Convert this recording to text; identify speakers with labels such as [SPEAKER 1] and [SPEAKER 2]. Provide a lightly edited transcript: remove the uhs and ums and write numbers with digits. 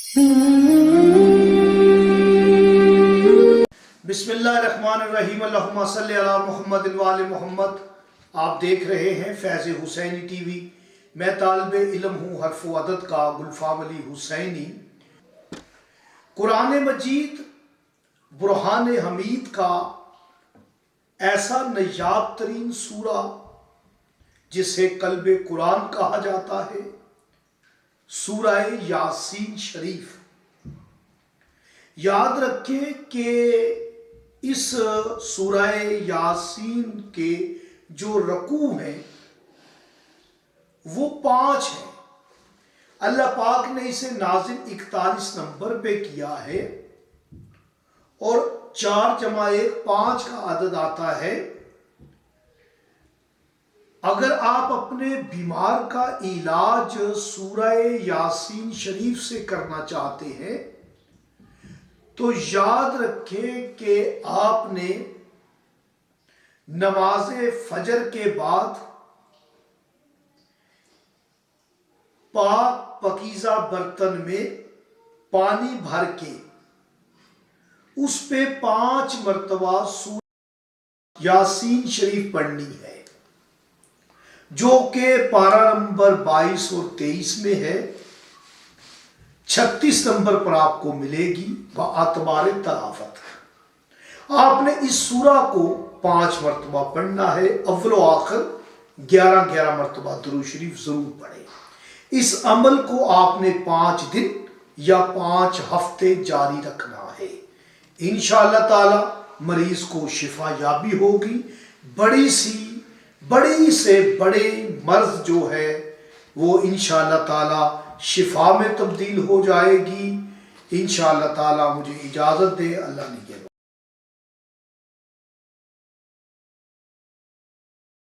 [SPEAKER 1] بسم اللہ الرحمن الرحیم، اللہم صلی علی محمد وآل محمد۔ آپ دیکھ رہے ہیں فیض حسینی ٹی وی۔ میں طالب علم ہوں حرف و عدد کا گلفام علی حسینی۔ قرآن مجید برہان حمید کا ایسا نایاب ترین سورہ جسے قلب قرآن کہا جاتا ہے، سورہ یاسین شریف۔ یاد رکھیں کہ اس سورہ یاسین کے جو رکوع ہیں وہ 5 ہیں۔ اللہ پاک نے اسے نازل 41 نمبر پہ کیا ہے اور 4 × 1 5 کا عدد آتا ہے۔ اگر آپ اپنے بیمار کا علاج سورہ یاسین شریف سے کرنا چاہتے ہیں تو یاد رکھیں کہ آپ نے نماز فجر کے بعد پاک پاکیزہ برتن میں پانی بھر کے اس پہ 5 مرتبہ سورہ یاسین شریف پڑھنی ہے، جو کہ پارہ نمبر 22 اور 23 میں ہے، 36 نمبر پر آپ کو ملے گی بَاعْتِبَارِ تلاوت۔ آپ نے اس سورہ کو 5 مرتبہ پڑھنا ہے، اول و آخر 11 مرتبہ درود شریف ضرور پڑھیں۔ اس عمل کو آپ نے 5 دن یا 5 ہفتے جاری رکھنا ہے۔ انشاءاللہ تعالی مریض کو شفا یابی ہوگی۔ بڑی سے بڑے مرض جو ہے وہ انشاءاللہ تعالی شفا میں تبدیل ہو جائے گی۔ انشاءاللہ تعالی مجھے اجازت دے، اللہ نے